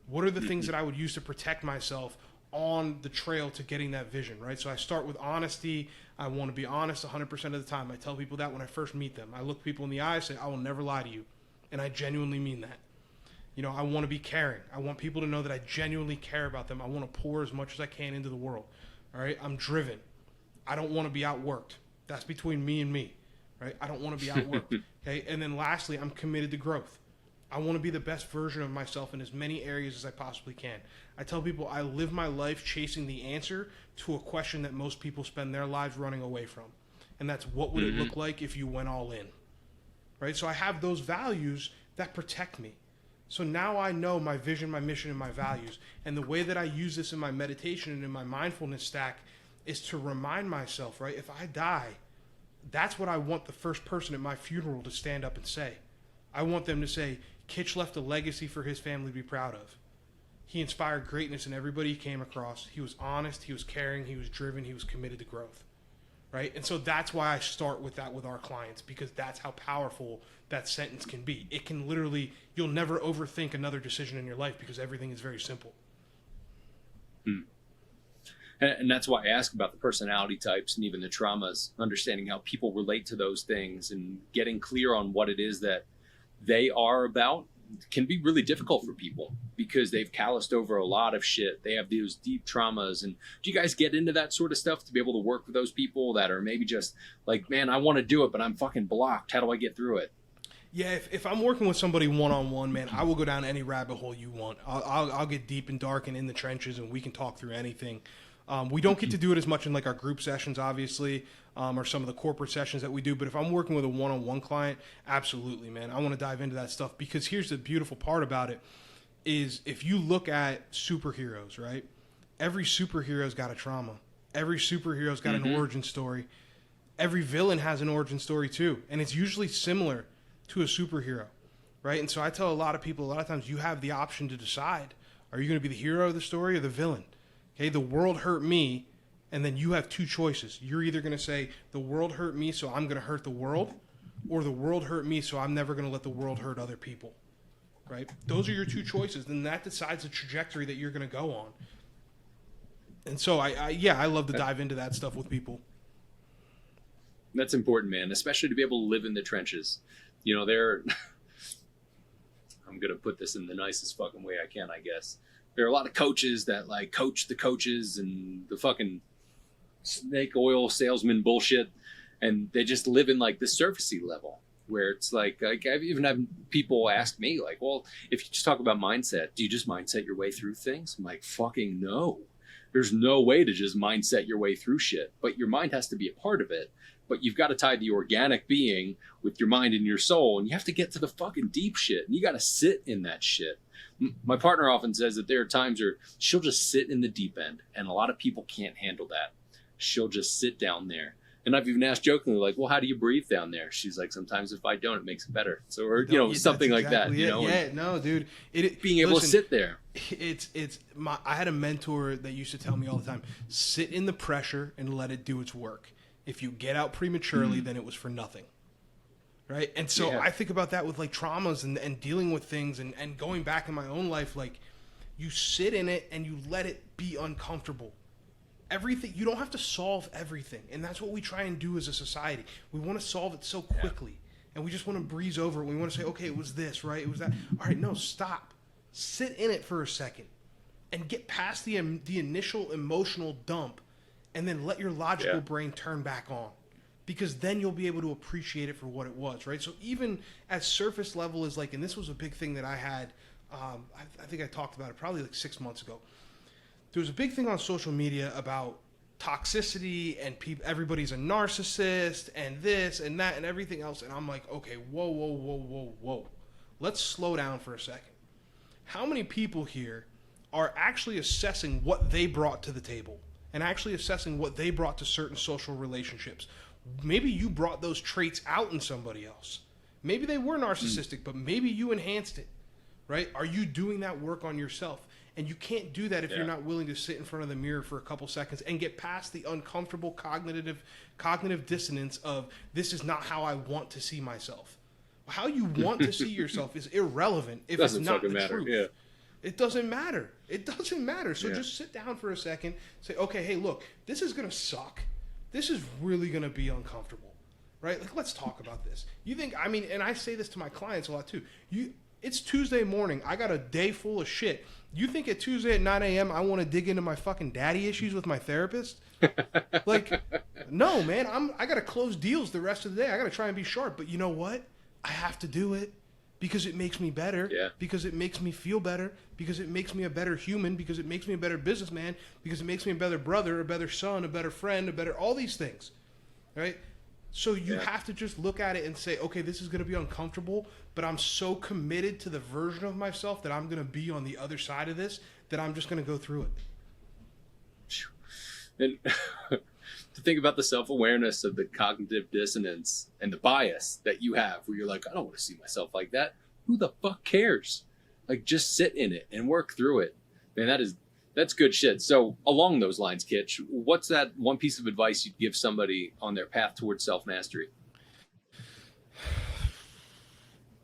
What are the things that I would use to protect myself on the trail to getting that vision, right? So I start with honesty. I want to be honest 100% of the time. I tell people that when I first meet them. I look people in the eye and say, I will never lie to you. And I genuinely mean that. You know, I want to be caring. I want people to know that I genuinely care about them. I want to pour as much as I can into the world, all right? I'm driven. I don't want to be outworked. That's between me and me, right? I don't want to be outworked, okay? And then lastly, I'm committed to growth. I want to be the best version of myself in as many areas as I possibly can. I tell people I live my life chasing the answer to a question that most people spend their lives running away from. And that's, what would it look like if you went all in, right? So I have those values that protect me. So now I know my vision, my mission, and my values. And the way that I use this in my meditation and in my mindfulness stack is to remind myself, right, if I die, that's what I want the first person at my funeral to stand up and say. I want them to say, Kitch left a legacy for his family to be proud of. He inspired greatness in everybody he came across. He was honest, he was caring, he was driven, he was committed to growth. Right? And so that's why I start with that with our clients, because that's how powerful that sentence can be. It can literally, you'll never overthink another decision in your life because everything is very simple. And that's why I ask about the personality types and even the traumas, understanding how people relate to those things and getting clear on what it is that they are about can be really difficult for people because they've calloused over a lot of shit. They have those deep traumas. And do you guys get into that sort of stuff to be able to work with those people that are maybe just like, man, I want to do it, but I'm fucking blocked. How do I get through it? Yeah, if I'm working with somebody one-on-one, man, I will go down any rabbit hole you want. I'll get deep and dark and in the trenches, and we can talk through anything. We don't get to do it as much in like our group sessions, obviously, or some of the corporate sessions that we do. But if I'm working with a one-on-one client, absolutely, man, I want to dive into that stuff, because here's the beautiful part about it is if you look at superheroes, right? Every superhero's got a trauma. Every superhero's got an origin story. Every villain has an origin story too, and it's usually similar to a superhero, right? And so I tell a lot of people, a lot of times you have the option to decide: are you going to be the hero of the story or the villain? Okay, the world hurt me, and then you have two choices. You're either going to say, the world hurt me, so I'm going to hurt the world, or the world hurt me, so I'm never going to let the world hurt other people, right? Those are your two choices. Then that decides the trajectory that you're going to go on. And so, I love to dive into that stuff with people. That's important, man, especially to be able to live in the trenches. You know, I'm going to put this in the nicest fucking way I can, I guess. There are a lot of coaches that like coach the coaches and the fucking snake oil salesman bullshit. And they just live in like the surfacey level where it's like I've even had people ask me like, well, if you just talk about mindset, do you just mindset your way through things? I'm like, fucking no. There's no way to just mindset your way through shit, but your mind has to be a part of it. But you've got to tie the organic being with your mind and your soul, and you have to get to the fucking deep shit, and you got to sit in that shit. My partner often says that there are times where she'll just sit in the deep end, and a lot of people can't handle that. She'll just sit down there. And I've even asked jokingly, like, well, how do you breathe down there? She's like, sometimes if I don't, it makes it better. So, or, you know, something like that, you know? Yeah, no, dude. Being able to sit there. I had a mentor that used to tell me all the time, sit in the pressure and let it do its work. If you get out prematurely, then it was for nothing. Right? And so I think about that with like traumas and dealing with things and going back in my own life, like you sit in it and you let it be uncomfortable. Everything, you don't have to solve everything. And that's what we try and do as a society. We want to solve it so quickly. And we just want to breeze over it. We want to say, okay, it was this, right? It was that. All right, no, stop. Sit in it for a second and get past the initial emotional dump, and then let your logical brain turn back on. Because then you'll be able to appreciate it for what it was, right? So even as surface level as like, and this was a big thing that I had, I think I talked about it probably like 6 months ago. There was a big thing on social media about toxicity and everybody's a narcissist and this and that and everything else. And I'm like, okay, whoa. Let's slow down for a second. How many people here are actually assessing what they brought to the table and actually assessing what they brought to certain social relationships? Maybe you brought those traits out in somebody else. Maybe they were narcissistic, but maybe you enhanced it, right? Are you doing that work on yourself? And you can't do that if you're not willing to sit in front of the mirror for a couple seconds and get past the uncomfortable cognitive dissonance of, this is not how I want to see myself. How you want to see yourself is irrelevant if it's not the truth. Yeah. It doesn't matter. So just sit down for a second, say, okay, hey, look, this is going to suck. This is really going to be uncomfortable, right? Like, let's talk about this. You think, I mean, and I say this to my clients a lot too. It's Tuesday morning. I got a day full of shit. You think at Tuesday at 9 a.m. I want to dig into my fucking daddy issues with my therapist? Like, no, man. I got to close deals the rest of the day. I got to try and be sharp. But you know what? I have to do it because it makes me better, because it makes me feel better, because it makes me a better human, because it makes me a better businessman, because it makes me a better brother, a better son, a better friend, all these things, right? So you have to just look at it and say, okay, this is going to be uncomfortable, but I'm so committed to the version of myself that I'm going to be on the other side of this that I'm just going to go through it. And to think about the self-awareness of the cognitive dissonance and the bias that you have where you're like, I don't want to see myself like that. who the fuck cares? Like, just sit in it and work through it. Man, that's good shit. So along those lines, Kitch, what's that one piece of advice you'd give somebody on their path towards self-mastery?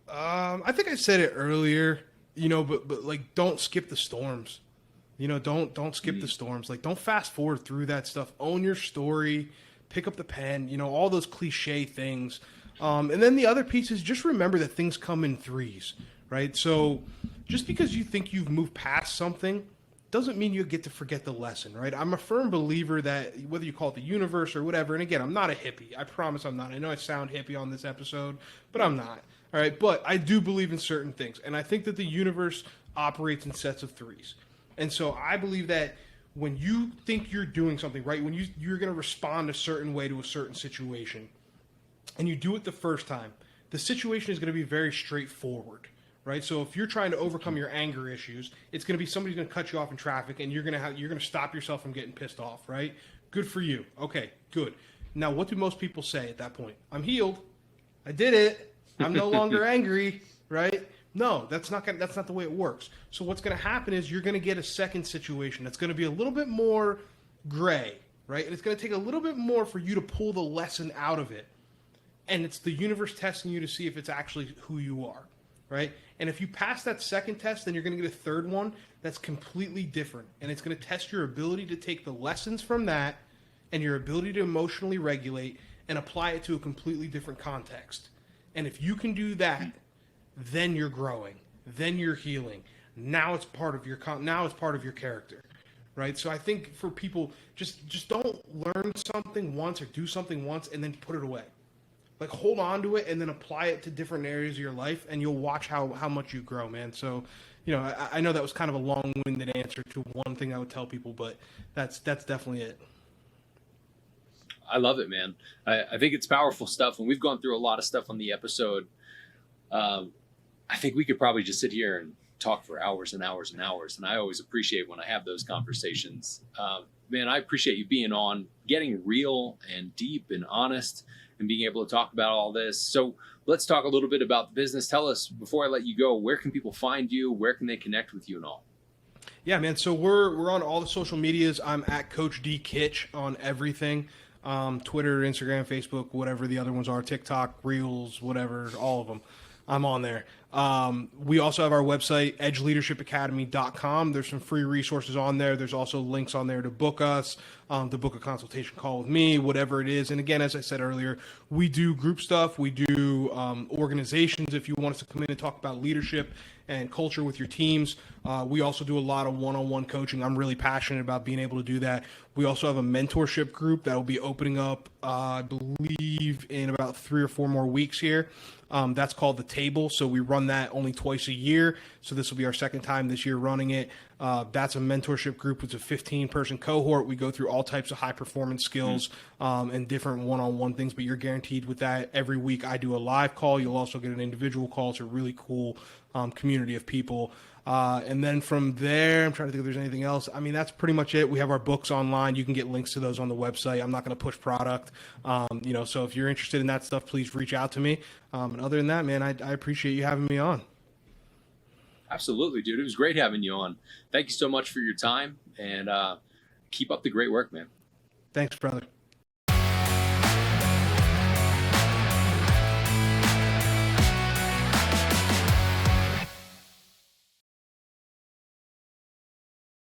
I think I said it earlier, but like, don't skip the storms. Don't skip the storms. Like, don't fast forward through that stuff. Own your story. Pick up the pen. All those cliche things. And then the other piece is just remember that things come in threes, right? So just because you think you've moved past something doesn't mean you get to forget the lesson, right? I'm a firm believer that whether you call it the universe or whatever, and again, I'm not a hippie. I promise I'm not. I know I sound hippie on this episode, but I'm not. All right, but I do believe in certain things, and I think that the universe operates in sets of threes. And so I believe that when you think you're doing something right, when you're going to respond a certain way to a certain situation, and you do it the first time, the situation is going to be very straightforward, right? So if you're trying to overcome your anger issues, it's going to be somebody's going to cut you off in traffic, and you're going to stop yourself from getting pissed off, right? Good for you. Okay, good. Now, what do most people say at that point? I'm healed. I did it. I'm no longer angry, right? No, that's not the way it works. So what's going to happen is you're going to get a second situation that's going to be a little bit more gray, right? And it's going to take a little bit more for you to pull the lesson out of it. And it's the universe testing you to see if it's actually who you are, right? And if you pass that second test, then you're going to get a third one that's completely different. And it's going to test your ability to take the lessons from that and your ability to emotionally regulate and apply it to a completely different context. And if you can do that, then you're growing, then you're healing. Now it's part of your character, right? So I think for people, just don't learn something once or do something once and then put it away. Like, hold on to it and then apply it to different areas of your life, and you'll watch how much you grow, man. So, I know that was kind of a long-winded answer to one thing I would tell people, but that's definitely it. I love it, man. I think it's powerful stuff, and we've gone through a lot of stuff on the episode. I think we could probably just sit here and talk for hours and hours and hours, and I always appreciate when I have those conversations. Man, I appreciate you being on, getting real and deep and honest, and being able to talk about all this. So let's talk a little bit about the business. Tell us, before I let you go, where can people find you? Where can they connect with you and all? Yeah, man. So we're on all the social medias. I'm at Coach D Kitch on everything. Twitter, Instagram, Facebook, whatever the other ones are, TikTok, Reels, whatever, all of them. I'm on there. We also have our website, edgeleadershipacademy.com. There's some free resources on there. There's also links on there to book us, to book a consultation call with me, whatever it is. And again, as I said earlier, we do group stuff. We do organizations if you want us to come in and talk about leadership and culture with your teams. We also do a lot of one-on-one coaching. I'm really passionate about being able to do that. We also have a mentorship group that will be opening up, I believe, in about 3 or 4 more weeks here. That's called The Table. So we run that only twice a year. So this will be our second time this year running it. That's a mentorship group. It's a 15-person cohort. We go through all types of high-performance skills and different one-on-one things, but you're guaranteed with that. Every week I do a live call. You'll also get an individual call. It's a really cool community of people. And then from there, I'm trying to think if there's anything else. I mean, that's pretty much it. We have our books online. You can get links to those on the website. I'm not going to push product. So if you're interested in that stuff, please reach out to me. And other than that, man, I appreciate you having me on. Absolutely, dude. It was great having you on. Thank you so much for your time, and keep up the great work, man. Thanks, brother.